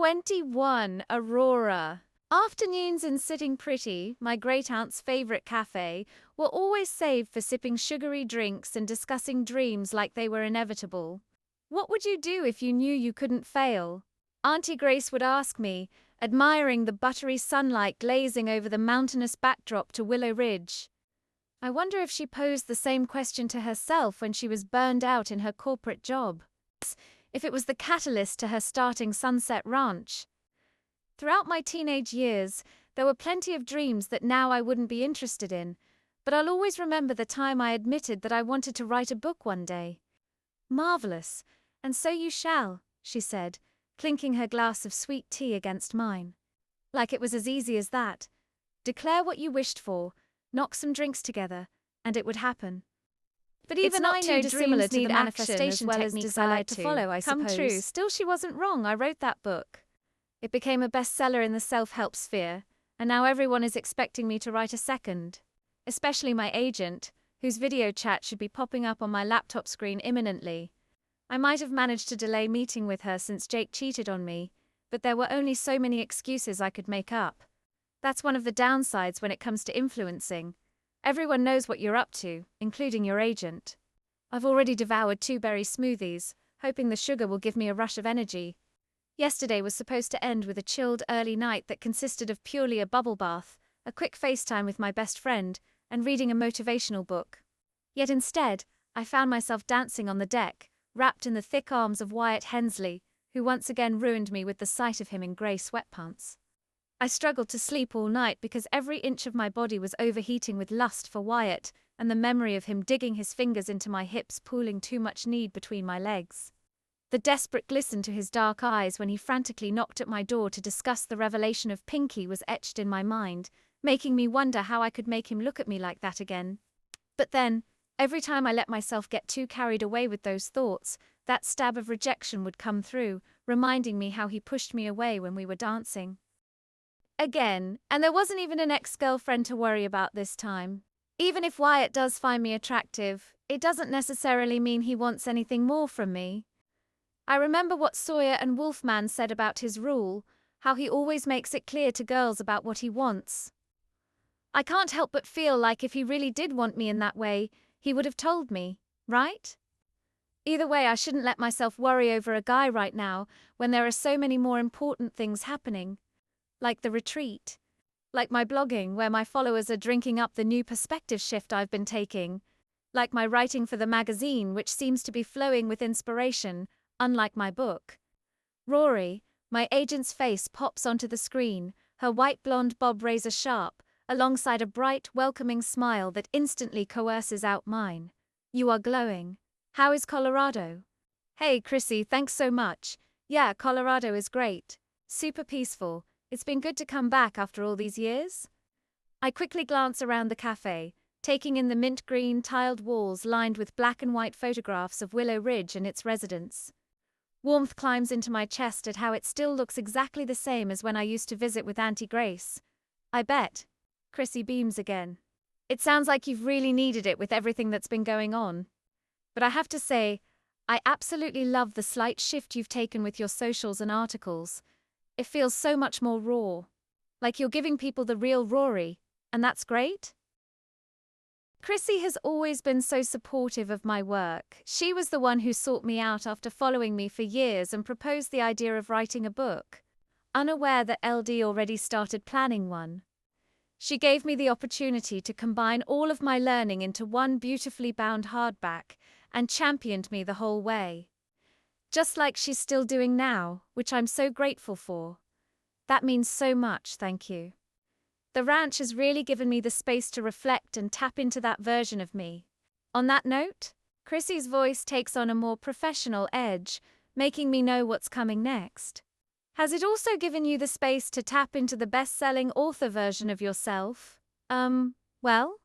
21. Aurora. Afternoons in Sitting Pretty, my great-aunt's favourite cafe, were always saved for sipping sugary drinks and discussing dreams like they were inevitable. What would you do if you knew you couldn't fail? Auntie Grace would ask me, admiring the buttery sunlight glazing over the mountainous backdrop to Willow Ridge. I wonder if she posed the same question to herself when she was burned out in her corporate job. If it was the catalyst to her starting Sunset Ranch. Throughout my teenage years, there were plenty of dreams that now I wouldn't be interested in, but I'll always remember the time I admitted that I wanted to write a book one day. Marvelous, and so you shall, she said, clinking her glass of sweet tea against mine. Like it was as easy as that. Declare what you wished for, knock some drinks together, and it would happen. But even I know dreams need manifestation techniques I like to follow, I suppose. Come true. Still, she wasn't wrong. I wrote that book. It became a bestseller in the self-help sphere, and now everyone is expecting me to write a second. Especially my agent, whose video chat should be popping up on my laptop screen imminently. I might have managed to delay meeting with her since Jake cheated on me, but there were only so many excuses I could make up. That's one of the downsides when it comes to influencing. Everyone knows what you're up to, including your agent. I've already devoured 2 berry smoothies, hoping the sugar will give me a rush of energy. Yesterday was supposed to end with a chilled early night that consisted of purely a bubble bath, a quick FaceTime with my best friend, and reading a motivational book. Yet instead, I found myself dancing on the deck, wrapped in the thick arms of Wyatt Hensley, who once again ruined me with the sight of him in grey sweatpants. I struggled to sleep all night because every inch of my body was overheating with lust for Wyatt, and the memory of him digging his fingers into my hips pooling too much need between my legs. The desperate glisten to his dark eyes when he frantically knocked at my door to discuss the revelation of Pinky was etched in my mind, making me wonder how I could make him look at me like that again. But then, every time I let myself get too carried away with those thoughts, that stab of rejection would come through, reminding me how he pushed me away when we were dancing. Again, and there wasn't even an ex-girlfriend to worry about this time. Even if Wyatt does find me attractive, it doesn't necessarily mean he wants anything more from me. I remember what Sawyer and Wolfman said about his rule, how he always makes it clear to girls about what he wants. I can't help but feel like if he really did want me in that way, he would have told me, right? Either way, I shouldn't let myself worry over a guy right now when there are so many more important things happening. Like the retreat. Like my blogging, where my followers are drinking up the new perspective shift I've been taking. Like my writing for the magazine, which seems to be flowing with inspiration, unlike my book. Rory, my agent's face pops onto the screen, her white blonde bob razor sharp, alongside a bright, welcoming smile that instantly coerces out mine. You are glowing. How is Colorado? Hey, Chrissy, thanks so much. Yeah, Colorado is great. Super peaceful. It's been good to come back after all these years. I quickly glance around the cafe, taking in the mint green tiled walls lined with black and white photographs of Willow Ridge and its residents. Warmth climbs into my chest at how it still looks exactly the same as when I used to visit with Auntie Grace. I bet. Chrissy beams again. It sounds like you've really needed it with everything that's been going on. But I have to say, I absolutely love the slight shift you've taken with your socials and articles. It feels so much more raw. Like you're giving people the real Rory, and that's great. Chrissy has always been so supportive of my work. She was the one who sought me out after following me for years and proposed the idea of writing a book, unaware that LD already started planning one. She gave me the opportunity to combine all of my learning into one beautifully bound hardback and championed me the whole way. Just like she's still doing now, which I'm so grateful for. That means so much, thank you. The ranch has really given me the space to reflect and tap into that version of me. On that note, Chrissy's voice takes on a more professional edge, making me know what's coming next. Has it also given you the space to tap into the best-selling author version of yourself? Well,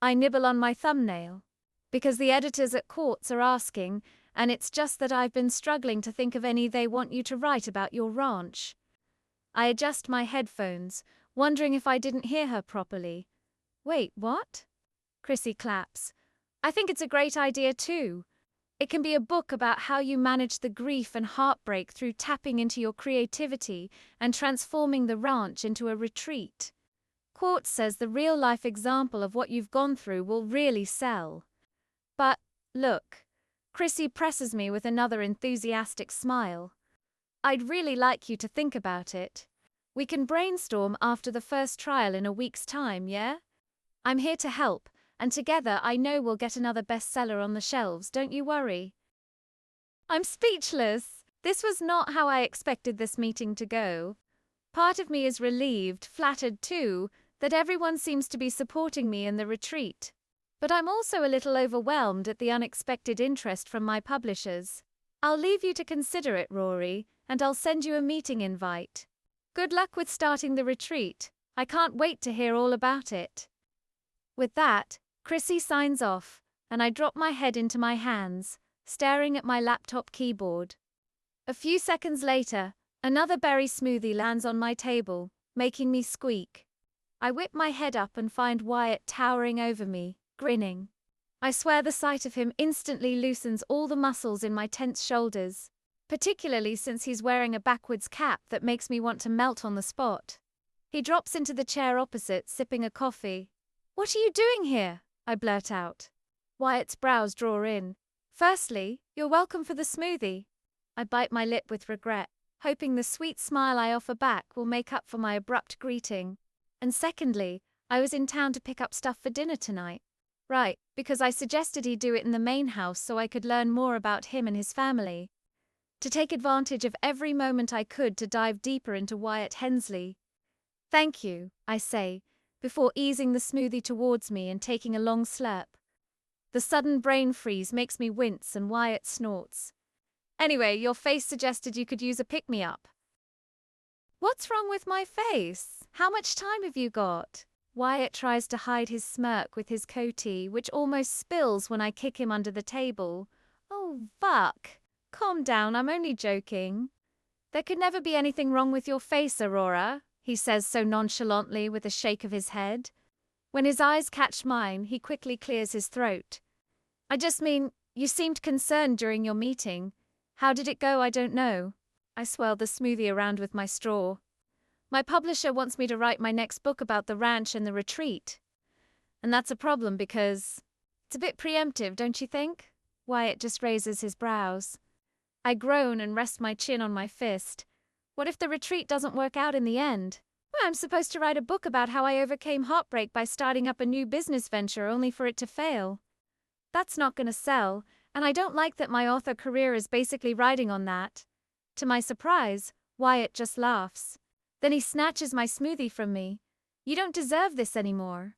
I nibble on my thumbnail. Because the editors at Quartz are asking, and it's just that I've been struggling to think of any they want you to write about your ranch. I adjust my headphones, wondering if I didn't hear her properly. Wait, what? Chrissy claps. I think it's a great idea too. It can be a book about how you manage the grief and heartbreak through tapping into your creativity and transforming the ranch into a retreat. Quartz says the real-life example of what you've gone through will really sell. But, look, Chrissy presses me with another enthusiastic smile. I'd really like you to think about it. We can brainstorm after the first trial in a week's time, yeah? I'm here to help, and together I know we'll get another bestseller on the shelves, don't you worry. I'm speechless. This was not how I expected this meeting to go. Part of me is relieved, flattered too, that everyone seems to be supporting me in the retreat. But I'm also a little overwhelmed at the unexpected interest from my publishers. I'll leave you to consider it, Rory, and I'll send you a meeting invite. Good luck with starting the retreat. I can't wait to hear all about it. With that, Chrissy signs off, and I drop my head into my hands, staring at my laptop keyboard. A few seconds later, another berry smoothie lands on my table, making me squeak. I whip my head up and find Wyatt towering over me, grinning. I swear the sight of him instantly loosens all the muscles in my tense shoulders, particularly since he's wearing a backwards cap that makes me want to melt on the spot. He drops into the chair opposite, sipping a coffee. "What are you doing here?" I blurt out. Wyatt's brows draw in. "Firstly, you're welcome for the smoothie." I bite my lip with regret, hoping the sweet smile I offer back will make up for my abrupt greeting. And secondly, I was in town to pick up stuff for dinner tonight. Right, because I suggested he do it in the main house so I could learn more about him and his family. To take advantage of every moment I could to dive deeper into Wyatt Hensley. "Thank you," I say, before easing the smoothie towards me and taking a long slurp. The sudden brain freeze makes me wince and Wyatt snorts. "Anyway, your face suggested you could use a pick-me-up." "What's wrong with my face? How much time have you got?" Wyatt tries to hide his smirk with his coatee, which almost spills when I kick him under the table. "Oh, fuck. Calm down, I'm only joking." "There could never be anything wrong with your face, Aurora," he says so nonchalantly with a shake of his head. When his eyes catch mine, he quickly clears his throat. "I just mean, you seemed concerned during your meeting. How did it go? I don't know." I swirl the smoothie around with my straw. "My publisher wants me to write my next book about the ranch and the retreat. And that's a problem because it's a bit preemptive, don't you think?" Wyatt just raises his brows. I groan and rest my chin on my fist. What if the retreat doesn't work out in the end? Well, I'm supposed to write a book about how I overcame heartbreak by starting up a new business venture only for it to fail. That's not going to sell, and I don't like that my author career is basically riding on that. To my surprise, Wyatt just laughs. Then he snatches my smoothie from me. "You don't deserve this anymore."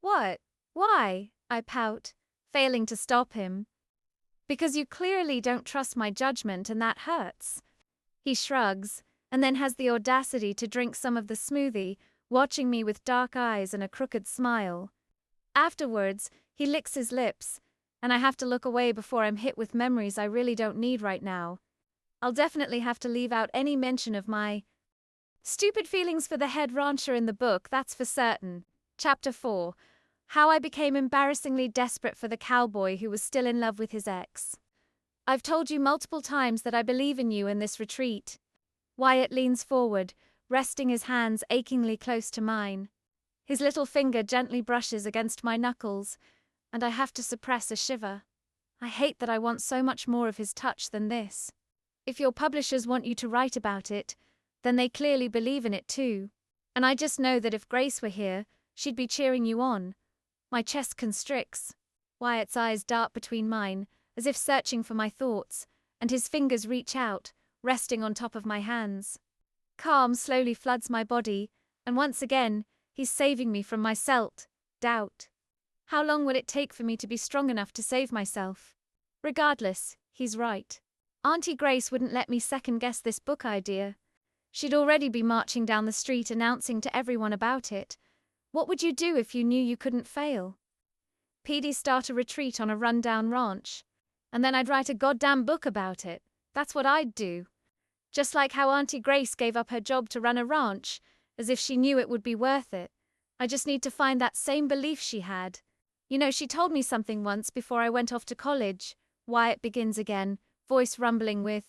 "What? Why?" I pout, failing to stop him. "Because you clearly don't trust my judgment and that hurts." He shrugs, and then has the audacity to drink some of the smoothie, watching me with dark eyes and a crooked smile. Afterwards, he licks his lips, and I have to look away before I'm hit with memories I really don't need right now. I'll definitely have to leave out any mention of my stupid feelings for the head rancher in the book, that's for certain. Chapter 4. How I became embarrassingly desperate for the cowboy who was still in love with his ex. "I've told you multiple times that I believe in you in this retreat." Wyatt leans forward, resting his hands achingly close to mine. His little finger gently brushes against my knuckles, and I have to suppress a shiver. I hate that I want so much more of his touch than this. "If your publishers want you to write about it, then they clearly believe in it too. And I just know that if Grace were here, she'd be cheering you on." My chest constricts. Wyatt's eyes dart between mine, as if searching for my thoughts, and his fingers reach out, resting on top of my hands. Calm slowly floods my body, and once again, he's saving me from my doubt. How long will it take for me to be strong enough to save myself? Regardless, he's right. Auntie Grace wouldn't let me second-guess this book idea. She'd already be marching down the street announcing to everyone about it. What would you do if you knew you couldn't fail? "PD start a retreat on a rundown ranch. And then I'd write a goddamn book about it. That's what I'd do. Just like how Auntie Grace gave up her job to run a ranch, as if she knew it would be worth it. I just need to find that same belief she had. You know, she told me something once before I went off to college. Wyatt begins again, voice rumbling with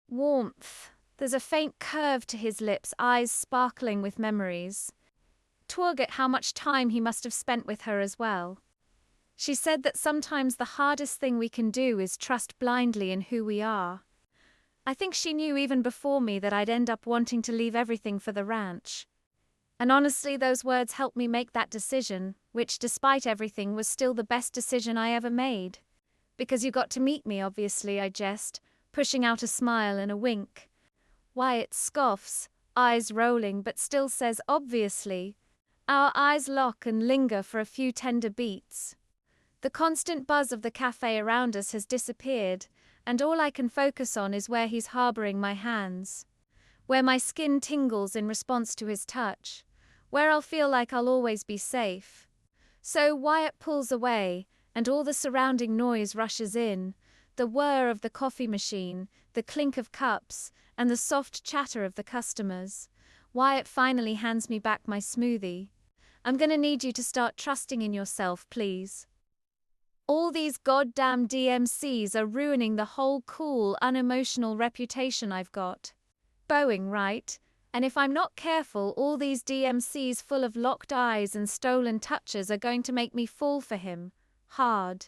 warmth. There's a faint curve to his lips, eyes sparkling with memories. Twig at how much time he must have spent with her as well. She said that sometimes the hardest thing we can do is trust blindly in who we are. I think she knew even before me that I'd end up wanting to leave everything for the ranch. And honestly, those words helped me make that decision, which, despite everything, was still the best decision I ever made. Because you got to meet me, obviously, I jest, pushing out a smile and a wink. Wyatt scoffs, eyes rolling, but still says obviously. Our eyes lock and linger for a few tender beats. The constant buzz of the cafe around us has disappeared, and all I can focus on is where he's harboring my hands. Where my skin tingles in response to his touch. Where I'll feel like I'll always be safe. So Wyatt pulls away, and all the surrounding noise rushes in. The whir of the coffee machine, the clink of cups, and the soft chatter of the customers. Wyatt finally hands me back my smoothie. I'm gonna need you to start trusting in yourself, please. All these goddamn DMCs are ruining the whole cool, unemotional reputation I've got. Bowing, right? And if I'm not careful, all these DMCs full of locked eyes and stolen touches are going to make me fall for him. Hard.